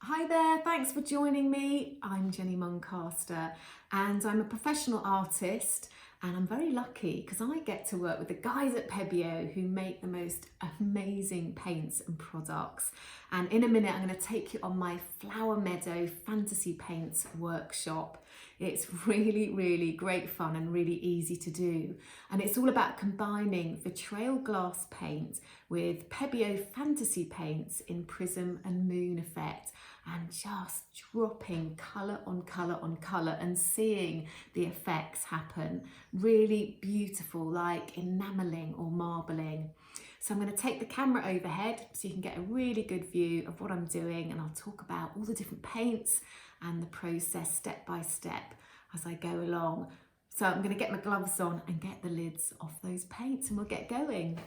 Hi there, thanks for joining me. I'm Jenny Muncaster and I'm a professional artist, and I'm very lucky because I get to work with the guys at Pebeo who make the most amazing paints and products. And in a minute I'm going to take you on my Flower Meadow fantasy paints workshop. It's really great fun and really easy to do, and it's all about combining vitrail glass paint with Pebeo fantasy paints in prism and moon effect, and just dropping colour on colour on colour and seeing the effects happen. Really beautiful, like enamelling or marbling. So I'm going to take the camera overhead so you can get a really good view of what I'm doing, and I'll talk about all the different paints and the process step by step as I go along. So I'm going to get my gloves on and get the lids off those paints and we'll get going.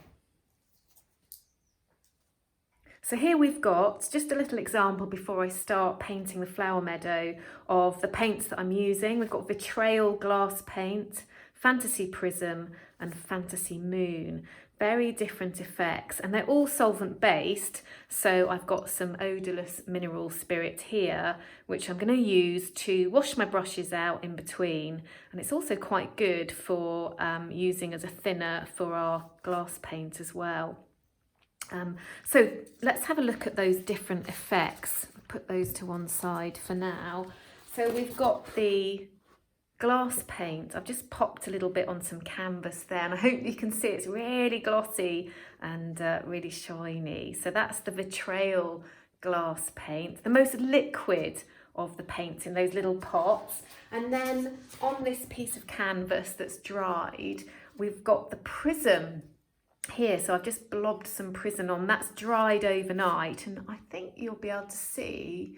So here we've got just a little example before I start painting the Flower Meadow of the paints that I'm using. We've got vitrail glass paint, fantasy prism and fantasy moon. Very different effects, and they're all solvent based. So I've got some odorless mineral spirit here, which I'm going to use to wash my brushes out in between. And it's also quite good for using as a thinner for our glass paint as well. So let's have a look at those different effects. I'll put those to one side for now. So we've got the glass paint. I've just popped a little bit on some canvas there, and I hope you can see it's really glossy and really shiny. So that's the vitrail glass paint, the most liquid of the paints in those little pots. And then on this piece of canvas that's dried, we've got the prism here. So I've just blobbed some prism on. That's dried overnight, and I think you'll be able to see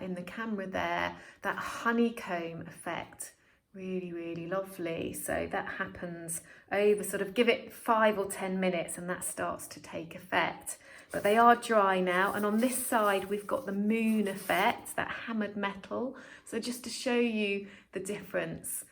in the camera there that honeycomb effect. Really lovely. So that happens over, sort of give it 5 or 10 minutes and that starts to take effect. But they are dry now, and on this side we've got the moon effect, that hammered metal. So just to show you the difference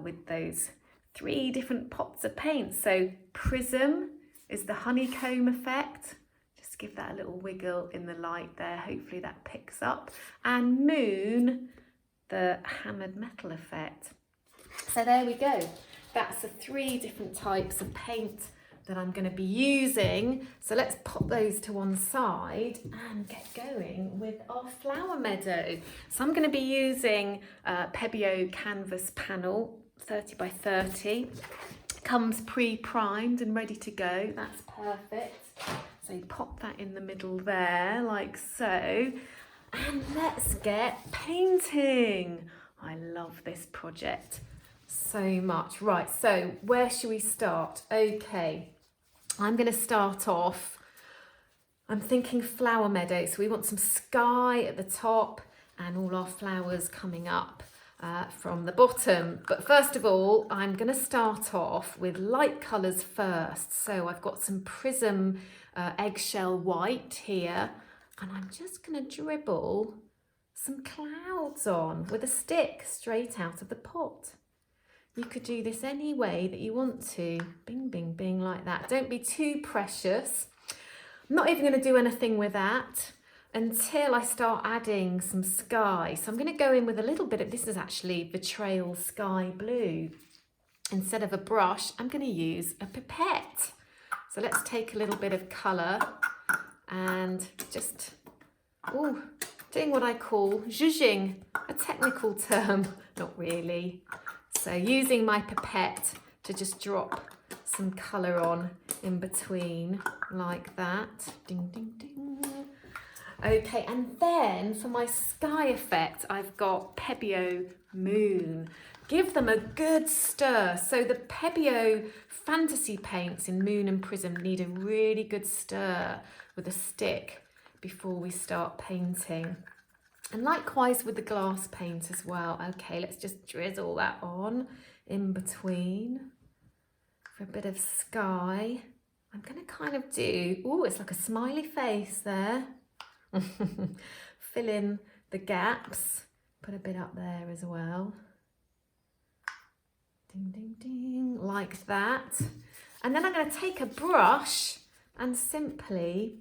with those 3 different pots of paint. So prism is the honeycomb effect. Just give that a little wiggle in the light there. Hopefully that picks up. And moon, the hammered metal effect. So there we go. That's the 3 different types of paint that I'm going to be using. So let's pop those to one side and get going with our Flower Meadow. So I'm going to be using Pebeo canvas panel 30 by 30. Comes pre-primed and ready to go. That's perfect. So you pop that in the middle there like so, and let's get painting. I love this project so much. Right, so where should we start? Okay, I'm going to start off, I'm thinking Flower Meadow. So we want some sky at the top and all our flowers coming up from the bottom. But first of all, I'm going to start off with light colours first. So I've got some prism eggshell white here, and I'm just going to dribble some clouds on with a stick straight out of the pot. You could do this any way that you want to. Bing, bing, bing, like that. Don't be too precious. I'm not even going to do anything with that until I start adding some sky. So I'm going to go in with a little bit of, this is actually vitrail sky blue. Instead of a brush, I'm going to use a pipette. So let's take a little bit of colour and just, doing what I call zhuzhing, a technical term, not really. So using my pipette to just drop some colour on in between like that. Ding, ding, ding. Okay, and then for my sky effect, I've got Pebeo Moon. Give them a good stir. So the Pebeo fantasy paints in Moon and Prism need a really good stir with a stick before we start painting. And likewise with the glass paint as well. Okay, let's just drizzle that on in between for a bit of sky. I'm going to kind of do, it's like a smiley face there. Fill in the gaps, put a bit up there as well. Ding, ding, ding, like that. And then I'm going to take a brush and simply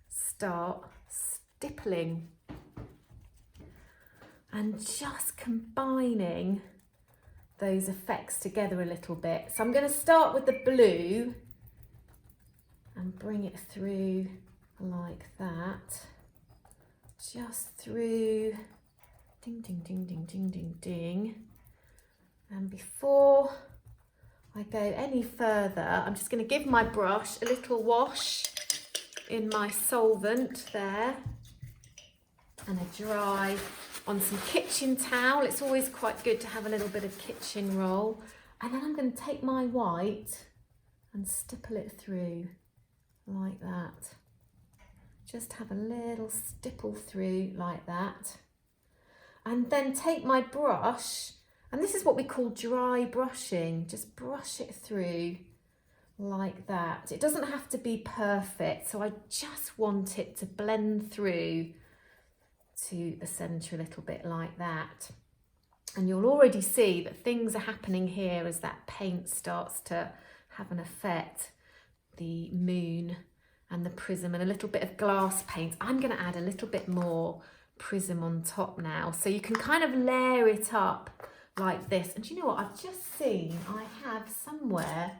start stippling and just combining those effects together a little bit. So I'm going to start with the blue and bring it through like that. Just through, ding, ding, ding, ding, ding, ding, ding. And before I go any further, I'm just going to give my brush a little wash in my solvent there, and a dry on some kitchen towel. It's always quite good to have a little bit of kitchen roll. And then I'm going to take my white and stipple it through like that. Just have a little stipple through like that. And then take my brush, and this is what we call dry brushing. Just brush it through like that. It doesn't have to be perfect, so I just want it to blend through to the centre a little bit like that. And you'll already see that things are happening here as that paint starts to have an effect. The moon and the prism and a little bit of glass paint. I'm going to add a little bit more prism on top now, so you can kind of layer it up like this. And do you know what, I've just seen I have somewhere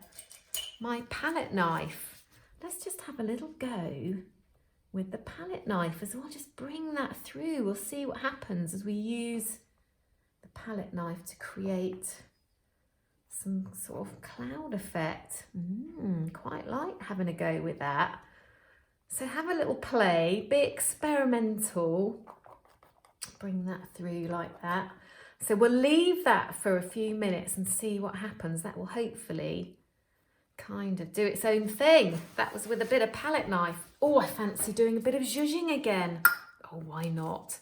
my palette knife. Let's just have a little go with the palette knife as well. Just bring that through. We'll see what happens as we use the palette knife to create some sort of cloud effect. Quite like having a go with that. So have a little play, be experimental, bring that through like that. So we'll leave that for a few minutes and see what happens. That will hopefully kind of do its own thing. That was with a bit of palette knife. Oh, I fancy doing a bit of zhuzhing again. Oh, why not?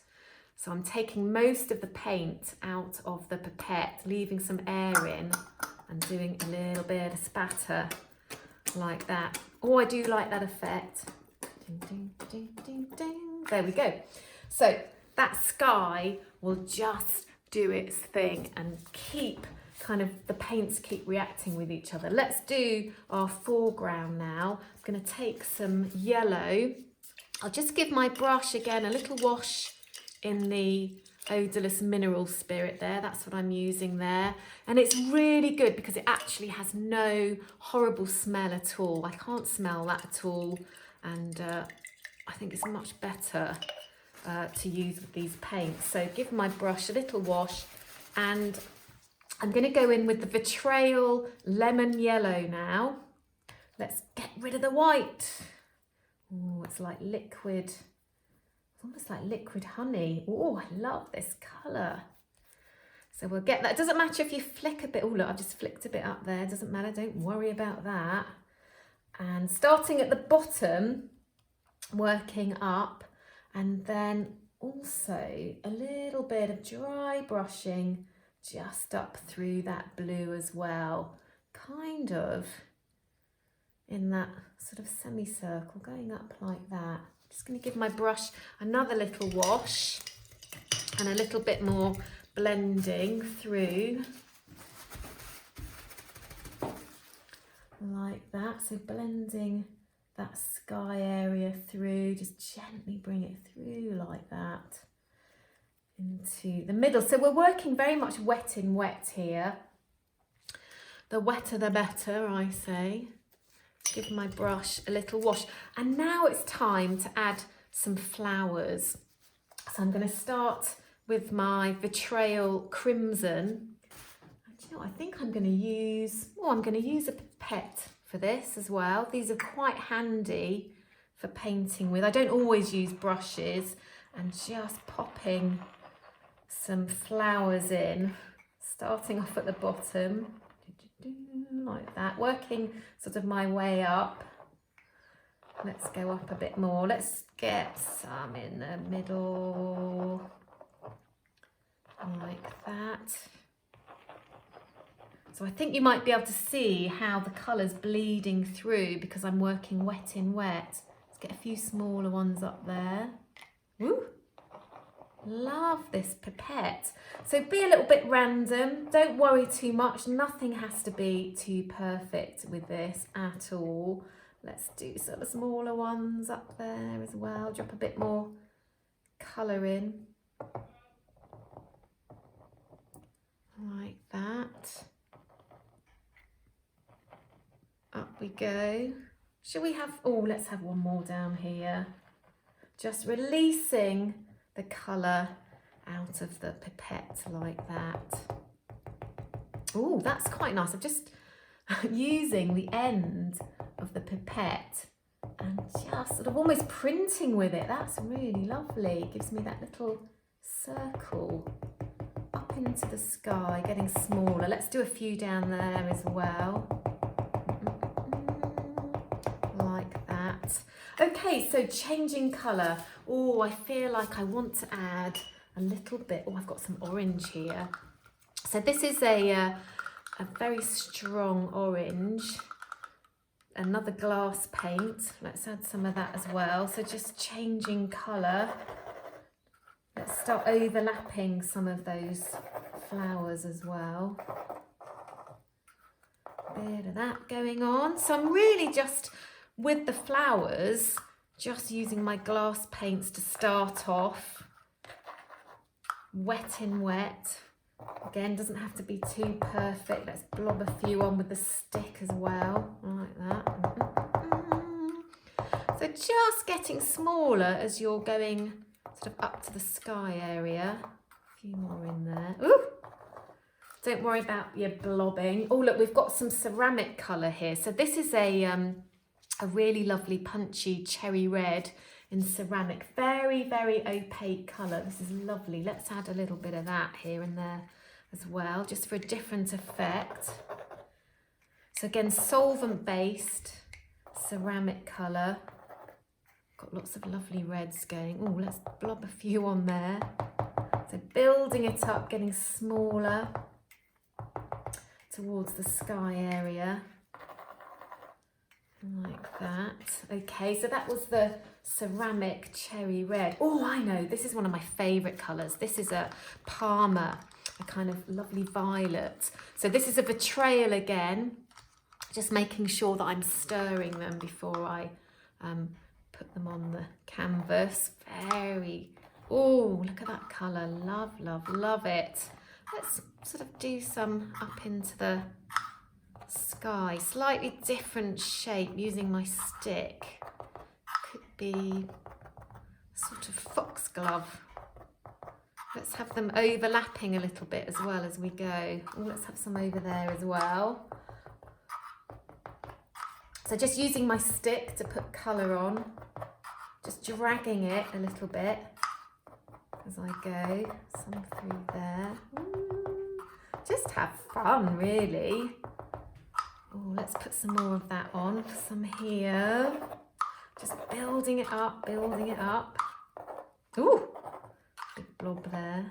So I'm taking most of the paint out of the pipette, leaving some air in and doing a little bit of spatter like that. Oh, I do like that effect. Ding, ding, ding, ding, ding. There we go. So that sky will just do its thing and keep kind of, the paints keep reacting with each other. Let's do our foreground now. I'm going to take some yellow. I'll just give my brush again a little wash in the odorless mineral spirit there. That's what I'm using there. And it's really good because it actually has no horrible smell at all. I can't smell that at all. And I think it's much better to use with these paints. So give my brush a little wash, and I'm going to go in with the Vitrail Lemon Yellow now. Let's get rid of the white. Oh, it's like liquid. It's almost like liquid honey. Oh, I love this colour. So we'll get that. It doesn't matter if you flick a bit. Oh, look, I've just flicked a bit up there. It doesn't matter. Don't worry about that. And starting at the bottom, working up, and then also a little bit of dry brushing just up through that blue as well, kind of in that sort of semicircle, going up like that. Just going to give my brush another little wash and a little bit more blending through like that. So blending that sky area through, just gently bring it through like that into the middle. So we're working very much wet in wet here. The wetter the better, I say. Give my brush a little wash. And now it's time to add some flowers. So I'm going to start with my Vitrail Crimson. And you know, I think I'm going to use, I'm going to use a pipette for this as well. These are quite handy for painting with. I don't always use brushes, and just popping some flowers in, starting off at the bottom, like that, working sort of my way up. Let's go up a bit more. Let's get some in the middle, like that. So I think you might be able to see how the colour's bleeding through because I'm working wet in wet. Let's get a few smaller ones up there. Woo! Love this pipette. So be a little bit random. Don't worry too much. Nothing has to be too perfect with this at all. Let's do some smaller ones up there as well. Drop a bit more colour in. like that. Up we go. Shall we have, oh, let's have one more down here. Just releasing the colour out of the pipette like that. Oh, that's quite nice. I'm just using the end of the pipette and just sort of almost printing with it. That's really lovely. It gives me that little circle up into the sky, getting smaller. Let's do a few down there as well. Like that. Okay, so changing colour. Oh, I feel like I want to add a little bit. Oh, I've got some orange here. So this is a very strong orange. Another glass paint. Let's add some of that as well. So just changing colour. Let's start overlapping some of those flowers as well. Bit of that going on. So I'm really just, with the flowers, just using my glass paints to start off. Wet in wet. Again, doesn't have to be too perfect. Let's blob a few on with the stick as well, like that. So just getting smaller as you're going sort of up to the sky area. A few more in there. Ooh! Don't worry about your blobbing. Oh, look, we've got some ceramic colour here. So this is a really lovely punchy cherry red in ceramic. Very, very opaque colour. This is lovely. Let's add a little bit of that here and there as well, just for a different effect. So again, solvent-based ceramic colour. Got lots of lovely reds going. Oh, let's blob a few on there. So building it up, getting smaller towards the sky area. Like that. Okay, so that was the ceramic cherry red. Oh, I know, this is one of my favourite colours. This is a Parma, a kind of lovely violet. So this is a betrayal again. Just making sure that I'm stirring them before I put them on the canvas. Very, oh, look at that colour. Love, love, love it. Let's sort of do some up into the sky. Slightly different shape using my stick. Could be sort of foxglove. Let's have them overlapping a little bit as well as we go. Oh, let's have some over there as well. So just using my stick to put colour on, just dragging it a little bit as I go. Some through there. Just have fun, really. Oh, let's put some more of that on. Some here. Just building it up, building it up. Ooh, big blob there.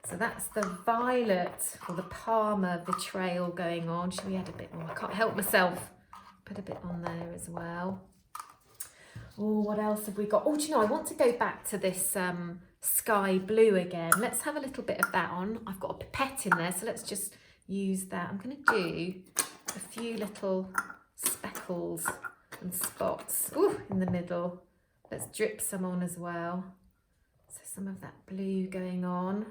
So that's the violet or the Parma betrayal going on. Should we add a bit more? I can't help myself. Put a bit on there as well. Oh, what else have we got? Oh, do you know, I want to go back to this sky blue again. Let's have a little bit of that on. I've got a pipette in there, so let's just use that. I'm going to do a few little speckles and spots. Ooh, in the middle. Let's drip some on as well. So some of that blue going on.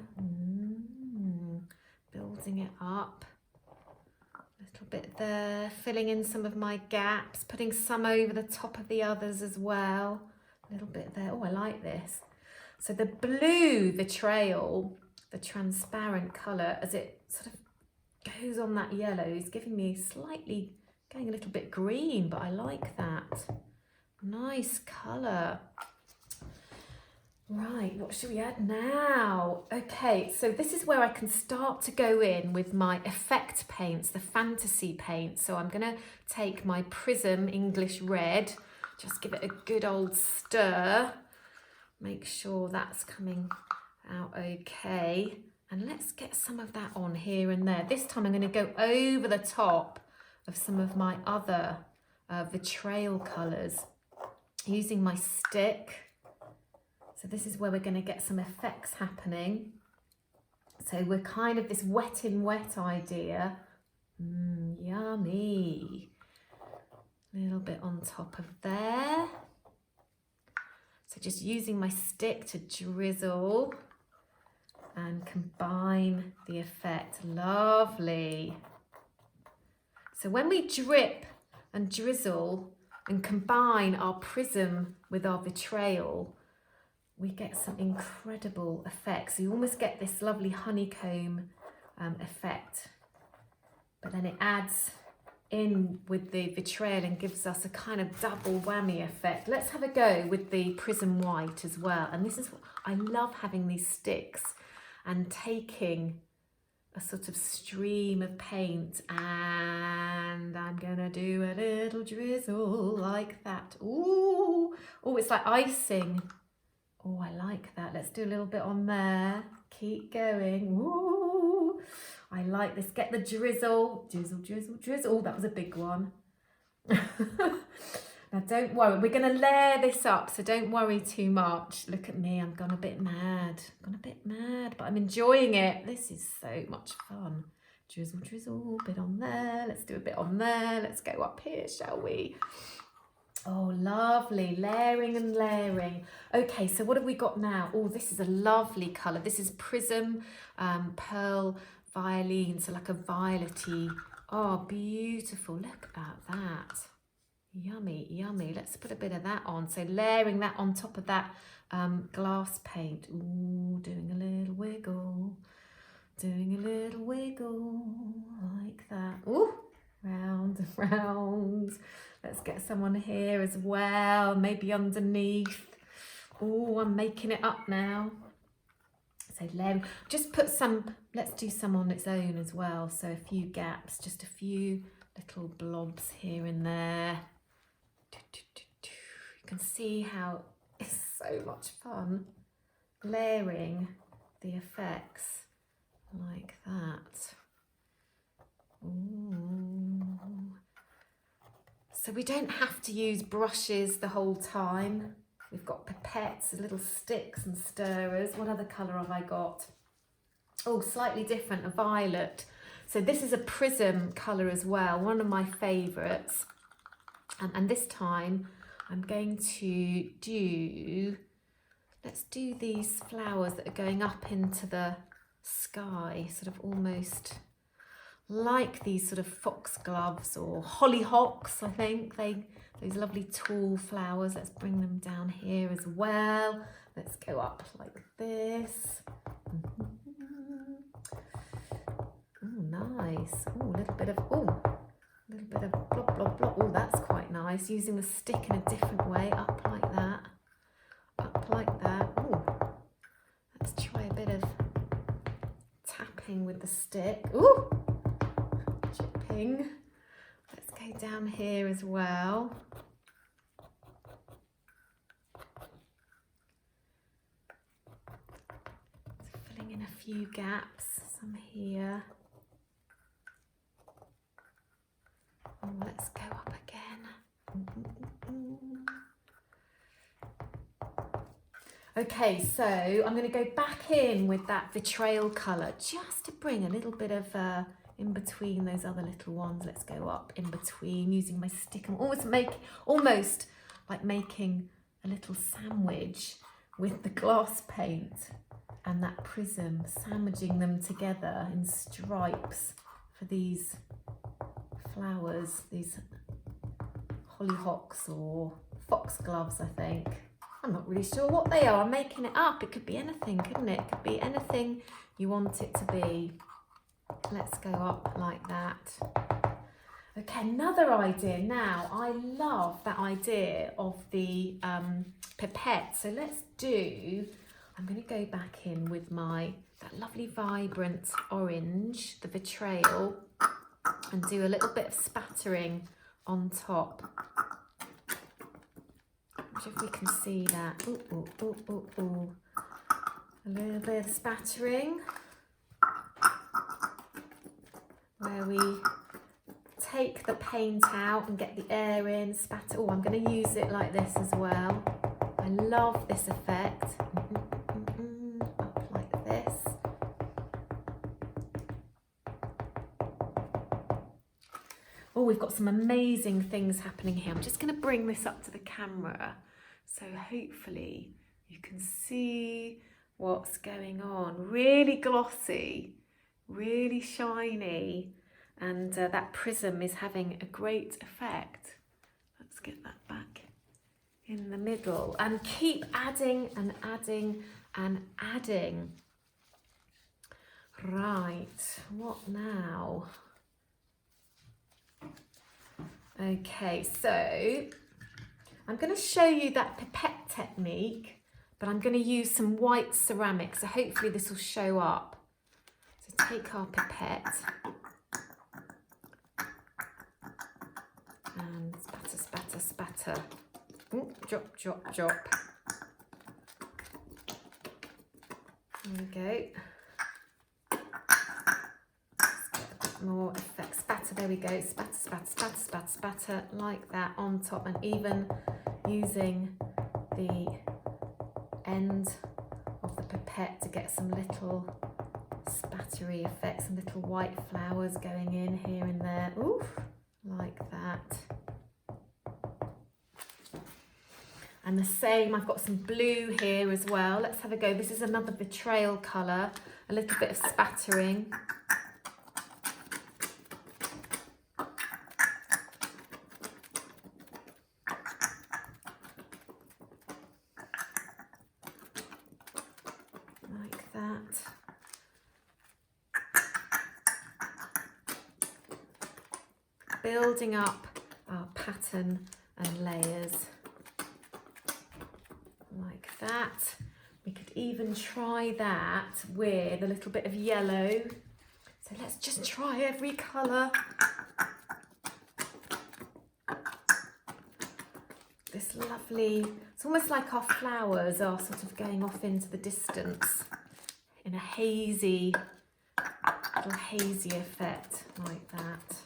Building it up. A little bit there. Filling in some of my gaps. Putting some over the top of the others as well. A little bit there. Oh, I like this. So the blue betrayal, the transparent colour, as it sort of goes on that yellow, is giving me slightly, going a little bit green, but I like that. Nice colour. Right, what should we add now? Okay, so this is where I can start to go in with my effect paints, the fantasy paints. So I'm going to take my Prism English Red, just give it a good old stir. Make sure that's coming out okay. And let's get some of that on here and there. This time I'm going to go over the top of some of my other betrayal colours using my stick. So this is where we're going to get some effects happening. So we're kind of this wet in wet idea. Yummy. A little bit on top of there. So So just using my stick to drizzle and combine the effect. Lovely. So when we drip and drizzle and combine our prism with our vitrail, we get some incredible effects. So you almost get this lovely honeycomb effect, but then it adds in with the vitrail and gives us a kind of double whammy effect. Let's have a go with the prism white as well. And this is what I love, having these sticks and taking a sort of stream of paint, and I'm gonna do a little drizzle like that. Ooh, oh, it's like icing. Oh, I like that. Let's do a little bit on there. Keep going. Ooh, I like this. Get the drizzle. Drizzle, drizzle, drizzle. Oh, that was a big one. Now, don't worry. We're going to layer this up, so don't worry too much. Look at me. I'm gone a bit mad. But I'm enjoying it. This is so much fun. Drizzle, drizzle. A bit on there. Let's do a bit on there. Let's go up here, shall we? Oh, lovely. Layering and layering. Okay, so what have we got now? Oh, this is a lovely colour. This is Prism Pearl Violine, so like a violety. Oh, beautiful. Look at that. Yummy, yummy. Let's put a bit of that on. So layering that on top of that glass paint. Ooh, doing a little wiggle. Doing a little wiggle like that. Ooh, round and round. Let's get someone here as well, maybe underneath. Oh, I'm making it up now. So layering, just put some, let's do some on its own as well. So a few gaps, just a few little blobs here and there. You can see how it's so much fun layering the effects like that. Ooh. So we don't have to use brushes the whole time. We've got pipettes, little sticks and stirrers. What other colour have I got? Oh, slightly different, a violet. So this is a prism colour as well, one of my favourites. And this time I'm going to do, let's do these flowers that are going up into the sky, sort of almost like these sort of foxgloves or hollyhocks, I think. Those lovely tall flowers. Let's bring them down here as well. Let's go up like this. Oh, nice. Oh, a little bit of blob, blob, blob. Oh, that's quite nice. Using the stick in a different way. Up like that. Up like that. Oh, let's try a bit of tapping with the stick. Ooh. Chipping. Let's go down here as well. So filling in a few gaps, some here. Oh, let's go up again. Okay, so I'm going to go back in with that vitrail colour just to bring a little bit of in between those other little ones. Let's go up in between using my stick. I'm almost like making a little sandwich with the glass paint and that prism, sandwiching them together in stripes for these flowers, these hollyhocks or foxgloves, I think. I'm not really sure what they are. I'm making it up. It could be anything, couldn't it? It could be anything you want it to be. Let's go up like that. Okay, another idea now. I love that idea of the pipette. So let's do, I'm going to go back in with that lovely vibrant orange, the vitrail, and do a little bit of spattering on top. Not sure if we can see that. Ooh, ooh, ooh, ooh, ooh. A little bit of spattering, where we take the paint out and get the air in, spatter. Oh, I'm going to use it like this as well. I love this effect. Up like this. Oh, we've got some amazing things happening here. I'm just going to bring this up to the camera So hopefully you can see what's going on. Really glossy, really shiny, and that prism is having a great effect. Let's get that back in the middle and keep adding and adding and adding. Right, what now? Okay, so I'm going to show you that pipette technique, but I'm going to use some white ceramic, so hopefully this will show up. So take our pipette and spatter, spatter, spatter. Ooh, drop, drop, drop. There we go. More effect, spatter, there we go, spatter, spatter, spatter, spatter, spatter, like that on top, and even using the end of the pipette to get some little spattery effects, some little white flowers going in here and there, oof, like that. And the same, I've got some blue here as well. Let's have a go. This is another betrayal colour, a little bit of spattering. Like that. Building up our pattern and layers. Like that. We could even try that with a little bit of yellow. So let's just try every colour. This lovely, it's almost like our flowers are sort of going off into the distance in a hazy, little hazy effect like that.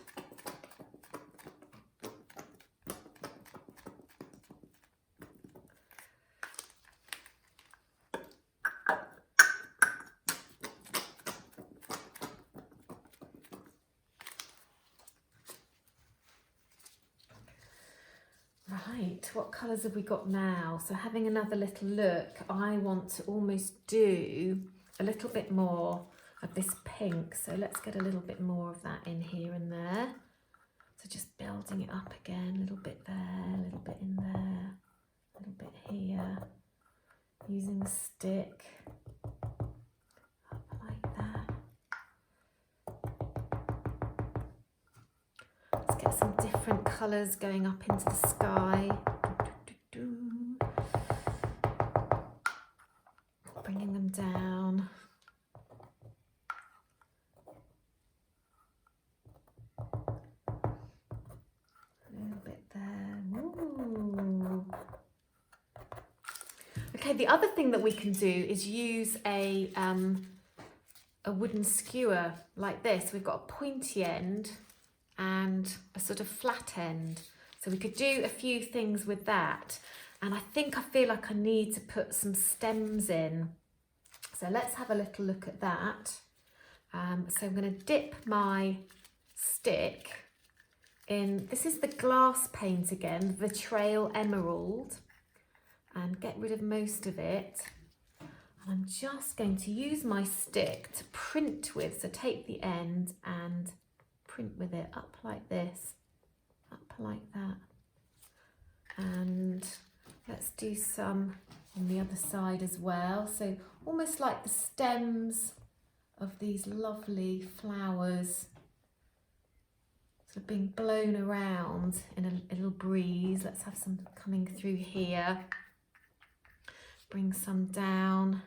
Right, what colours have we got now? So having another little look, I want to almost do a little bit more of this pink. So let's get a little bit more of that in here and there. So just building it up again, a little bit there, a little bit in there, a little bit here. Using the stick, up like that. Let's get some different colours going up into the sky. Bringing them down. A little bit there. Ooh. Okay, the other thing that we can do is use a wooden skewer like this. We've got a pointy end and a sort of flat end. So we could do a few things with that. And I feel like I need to put some stems in. So let's have a little look at that. So I'm going to dip my stick in, this is the glass paint again, Betrayal Emerald, and get rid of most of it. And I'm just going to use my stick to print with. So take the end and print with it up like this, up like that. And let's do some on the other side as well. So almost like the stems of these lovely flowers sort of being blown around in a little breeze. Let's have some coming through here. Bring some down.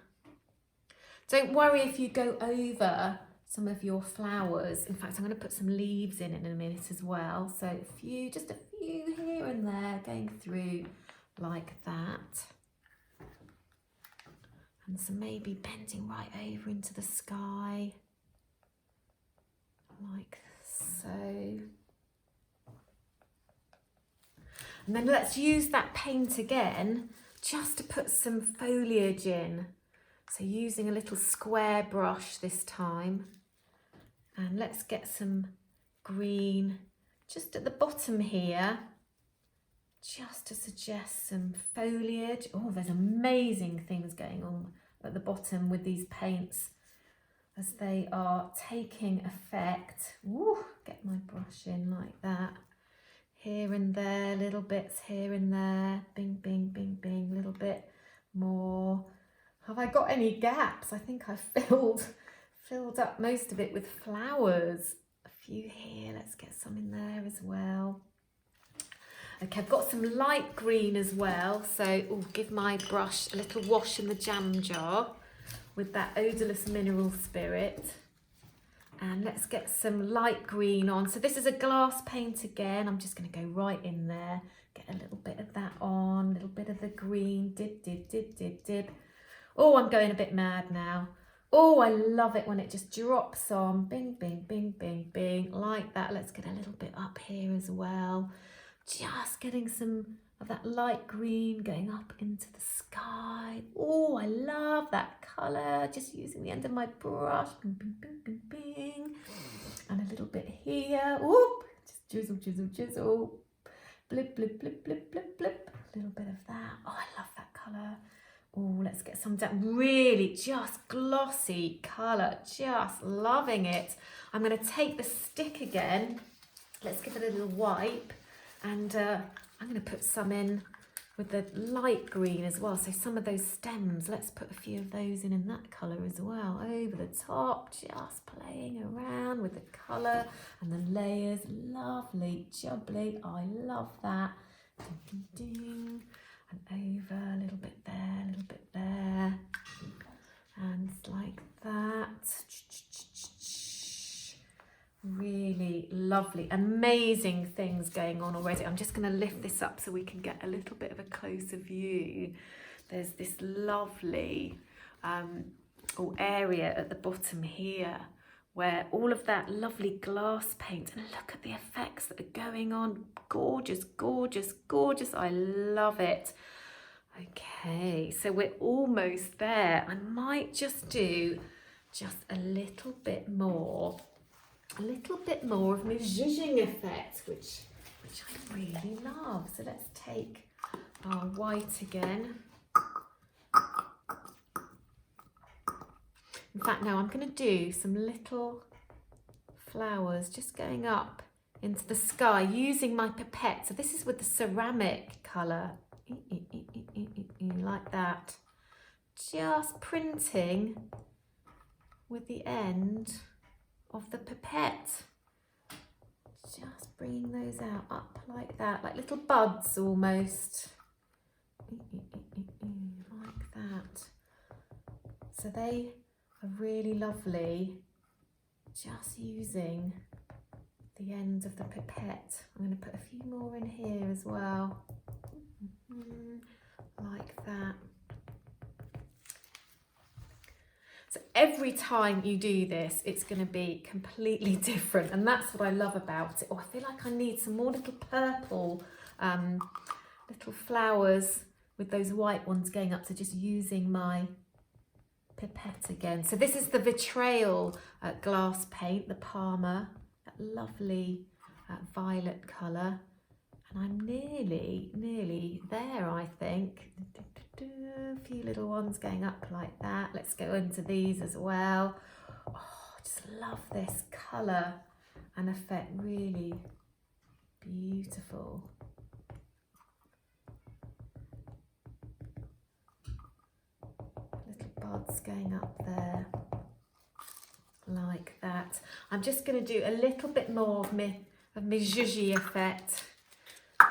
Don't worry if you go over some of your flowers. In fact, I'm going to put some leaves in a minute as well. So just a few here and there going through like that. And so maybe bending right over into the sky, like so. And then let's use that paint again, just to put some foliage in. So using a little square brush this time. And let's get some green just at the bottom here. just to suggest some foliage. Oh, there's amazing things going on at the bottom with these paints as they are taking effect. Ooh, get my brush in like that. Here and there, little bits here and there. Bing, bing, bing, bing, little bit more. Have I got any gaps? I think I filled up most of it with flowers. A few here, let's get some in there as well. Okay, I've got some light green as well, so give my brush a little wash in the jam jar with that odorless mineral spirit. And let's get some light green on. So this is a glass paint again. I'm just going to go right in there, get a little bit of that on, a little bit of the green, dib, dib, dib, dib, dib. Oh, I'm going a bit mad now. Oh, I love it when it just drops on. Bing, bing, bing, bing, bing, like that. Let's get a little bit up here as well. Just getting some of that light green going up into the sky. Oh, I love that colour. Just using the end of my brush. Bing, bing, bing, bing, bing. And a little bit here. Whoop. Just drizzle, drizzle, drizzle. Blip, blip, blip, blip, blip, blip. A little bit of that. Oh, I love that colour. Oh, let's get some that really just glossy colour. Just loving it. I'm going to take the stick again. Let's give it a little wipe. And I'm going to put some in with the light green as well. So some of those stems, let's put a few of those in that colour as well. Over the top, just playing around with the colour and the layers. Lovely, jubbly. I love that. Ding, ding, ding. And over, a little bit there, a little bit there. And like that. Really lovely, amazing things going on already. I'm just going to lift this up so we can get a little bit of a closer view. There's this lovely area at the bottom here where all of that lovely glass paint, and look at the effects that are going on. Gorgeous, gorgeous, gorgeous. I love it. Okay, so we're almost there. I might just do just a little bit more of my zhuzhing effect, which I really love. So let's take our white again. In fact, now I'm going to do some little flowers just going up into the sky using my pipette. So this is with the ceramic colour, like that. Just printing with the end of the pipette, just bringing those out up like that, like little buds almost, like that. So they are really lovely, just using the end of the pipette. I'm going to put a few more in here as well, like that. So every time you do this, it's going to be completely different, and that's what I love about it. Oh, I feel like I need some more little purple little flowers with those white ones going up, so just using my pipette again. So this is the Vitrail glass paint, the Parma, that lovely violet colour, and I'm nearly there, I think. A few little ones going up like that. Let's go into these as well. Oh, just love this colour and effect, really beautiful. Little buds going up there like that. I'm just going to do a little bit more of my zhuzhy effect.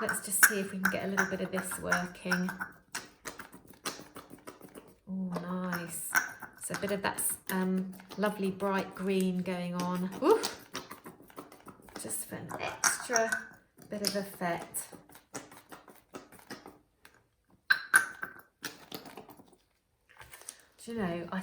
Let's just see if we can get a little bit of this working. Oh, nice. So a bit of that lovely bright green going on. Ooh, just for an extra bit of effect. Do you know, I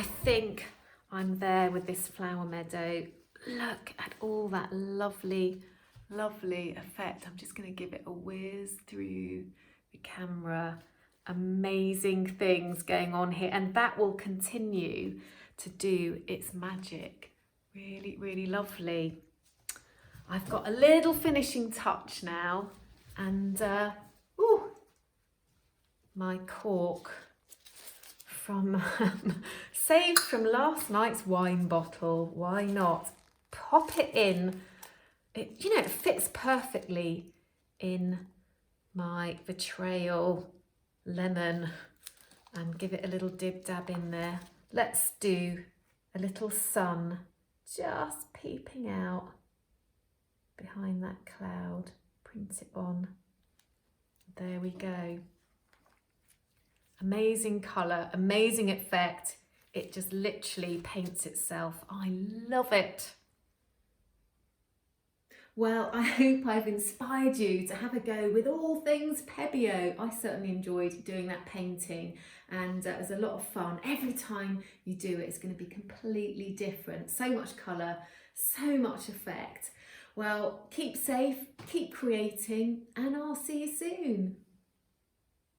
think I'm there with this Flower Meadow. Look at all that lovely, lovely effect. I'm just going to give it a whiz through the camera. Amazing things going on here, and that will continue to do its magic. Really, really lovely. I've got a little finishing touch now, And ooh, my cork from saved from last night's wine bottle. Why not? Pop it in. It fits perfectly in my Vitrail lemon, and give it a little dib dab in there. Let's do a little sun just peeping out behind that cloud. Print it on. There we go. Amazing colour, amazing effect. It just literally paints itself. I love it. Well, I hope I've inspired you to have a go with all things pebeo. I certainly enjoyed doing that painting, and it was a lot of fun. Every time you do it, it's going to be completely different. So much colour, so much effect. Well, keep safe, keep creating, and I'll see you soon.